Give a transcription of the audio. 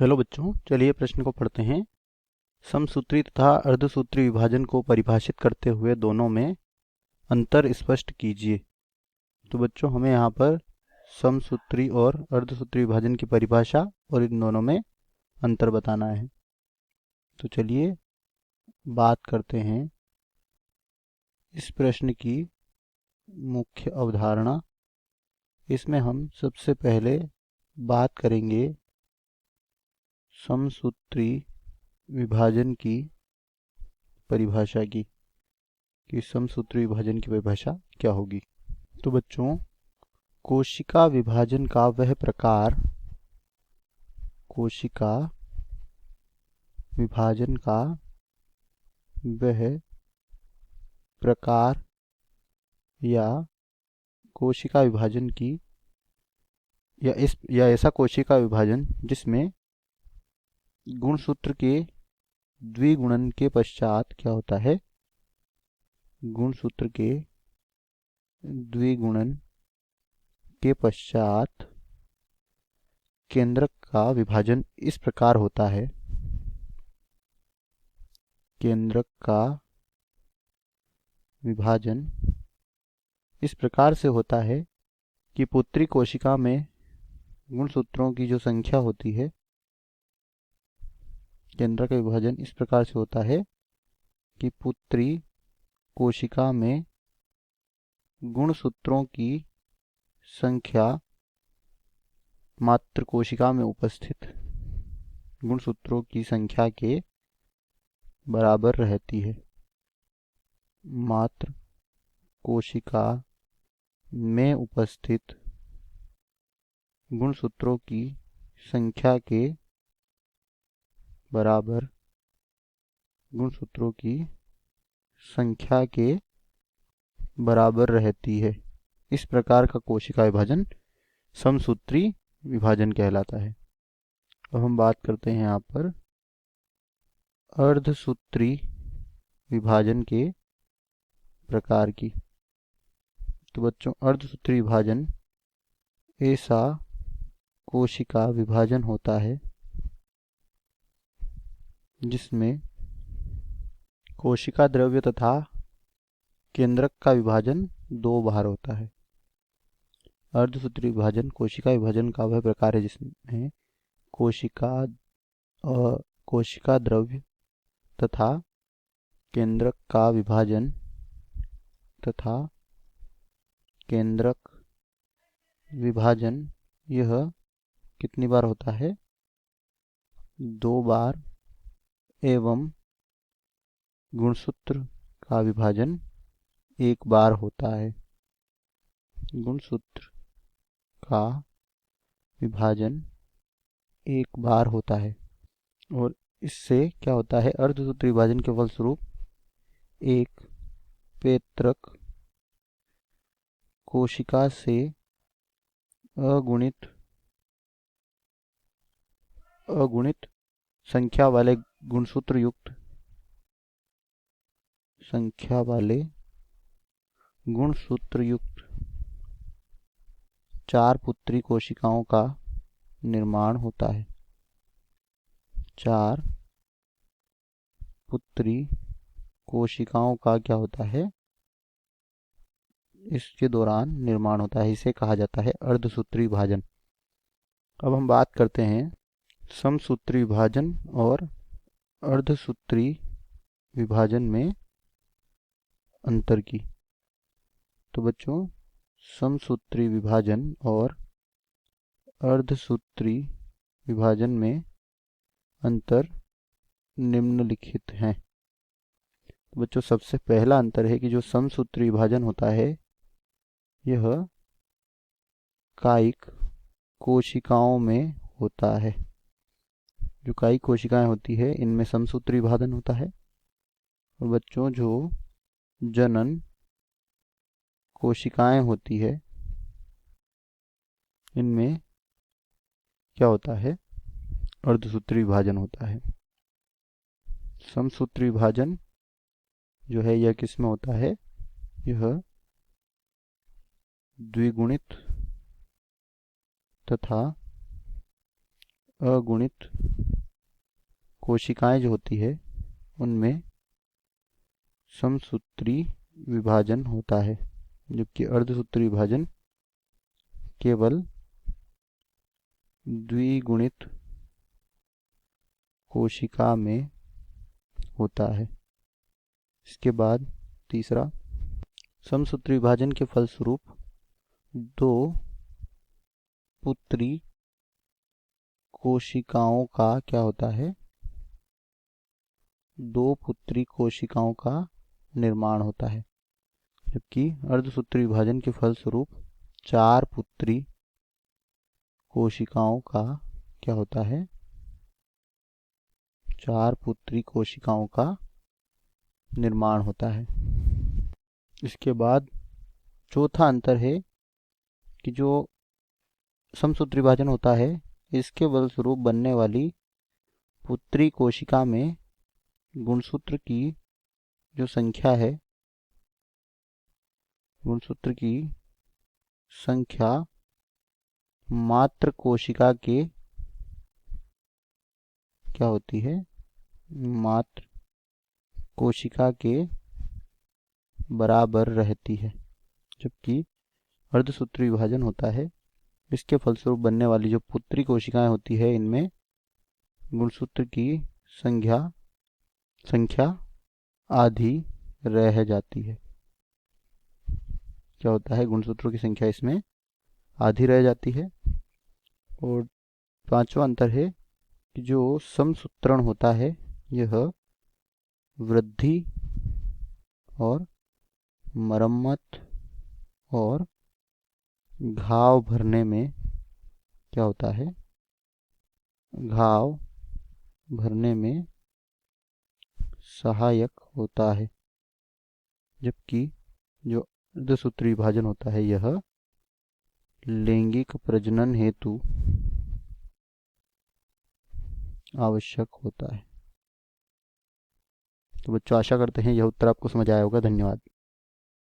Hello बच्चों, चलिए प्रश्न को पढ़ते हैं। समसूत्री तथा अर्धसूत्री विभाजन को परिभाषित करते हुए दोनों में अंतर स्पष्ट कीजिए। तो बच्चों, हमें यहाँ पर समसूत्री और अर्धसूत्री विभाजन की परिभाषा और इन दोनों में अंतर बताना है। तो चलिए बात करते हैं इस प्रश्न की मुख्य अवधारणा। इसमें हम सबसे पहले बात करेंगे समसूत्री विभाजन की परिभाषा की, कि समसूत्री विभाजन की परिभाषा क्या होगी। तो बच्चों, कोशिका विभाजन का वह प्रकार कोशिका विभाजन का वह प्रकार या कोशिका विभाजन की या ऐसा कोशिका विभाजन जिसमें गुणसूत्र के द्विगुणन के पश्चात क्या होता है, गुणसूत्र के द्विगुणन के पश्चात केंद्रक का विभाजन इस प्रकार होता है। केंद्रक का विभाजन इस प्रकार से होता है कि पुत्री कोशिका में गुणसूत्रों की जो संख्या होती है, केंद्रक का विभाजन इस प्रकार से होता है कि पुत्री कोशिका में गुणसूत्रों की संख्या मात्र कोशिका में उपस्थित गुणसूत्रों की संख्या के बराबर रहती है। मात्र कोशिका में उपस्थित गुणसूत्रों की संख्या के बराबर गुणसूत्रों की संख्या के बराबर रहती है। इस प्रकार का कोशिका विभाजन समसूत्री विभाजन कहलाता है। अब हम बात करते हैं यहाँ पर अर्धसूत्री विभाजन के प्रकार की। तो बच्चों, अर्धसूत्री विभाजन ऐसा कोशिका विभाजन होता है जिसमें कोशिका द्रव्य तथा केंद्रक का विभाजन दो बार होता है। अर्धसूत्री विभाजन कोशिका विभाजन का वह प्रकार है जिसमें कोशिका द्रव्य तथा केंद्रक का विभाजन तथा केंद्रक विभाजन यह कितनी बार होता है, दो बार, एवं गुणसूत्र का विभाजन एक बार होता है। गुणसूत्र का विभाजन एक बार होता है और इससे क्या होता है, अर्धसूत्री विभाजन के फलस्वरूप एक पैतृक कोशिका से अगुणित संख्या वाले गुणसूत्र युक्त चार पुत्री कोशिकाओं का निर्माण होता है। चार पुत्री कोशिकाओं का क्या होता है, इसके दौरान निर्माण होता है। इसे कहा जाता है अर्धसूत्री विभाजन। अब हम बात करते हैं समसूत्री विभाजन और अर्धसूत्री विभाजन में अंतर की। तो बच्चों, समसूत्री विभाजन और अर्धसूत्री विभाजन में अंतर निम्नलिखित हैं। तो बच्चों, सबसे पहला अंतर है कि जो समसूत्री विभाजन होता है यह कायिक कोशिकाओं में होता है। जो कायिक कोशिकाएं होती है इनमें समसूत्री विभाजन होता है। और बच्चों, जो जनन कोशिकाएं होती है इनमें क्या होता है, अर्धसूत्री विभाजन होता है। समसूत्री विभाजन जो है यह किस में होता है, यह द्विगुणित तथा अगुणित कोशिकाएं जो होती है उनमें समसूत्री विभाजन होता है, जबकि अर्धसूत्री विभाजन केवल द्विगुणित कोशिका में होता है। इसके बाद तीसरा, समसूत्री विभाजन के फलस्वरूप दो पुत्री कोशिकाओं का क्या होता है, दो पुत्री कोशिकाओं का निर्माण होता है, जबकि अर्धसूत्री विभाजन के फलस्वरूप चार पुत्री कोशिकाओं का क्या होता है, चार पुत्री कोशिकाओं का निर्माण होता है। इसके बाद चौथा अंतर है कि जो समसूत्री विभाजन होता है इसके फलस्वरूप बनने वाली पुत्री कोशिका में गुणसूत्र की जो संख्या है, गुणसूत्र की संख्या मात्र कोशिका के क्या होती है, मात्र कोशिका के बराबर रहती है, जबकि अर्धसूत्री विभाजन होता है इसके फलस्वरूप बनने वाली जो पुत्री कोशिकाएं होती है इनमें गुणसूत्र की संख्या आधी रह जाती है। क्या होता है, गुणसूत्रों की संख्या इसमें आधी रह जाती है। और पांचवा अंतर है कि जो समसूत्रण होता है यह वृद्धि और मरम्मत और घाव भरने में क्या होता है, घाव भरने में सहायक होता है, जबकि जो अर्धसूत्री विभाजन होता है यह लैंगिक प्रजनन हेतु आवश्यक होता है। तो बच्चों आशा करते हैं यह उत्तर आपको समझ आया होगा। धन्यवाद।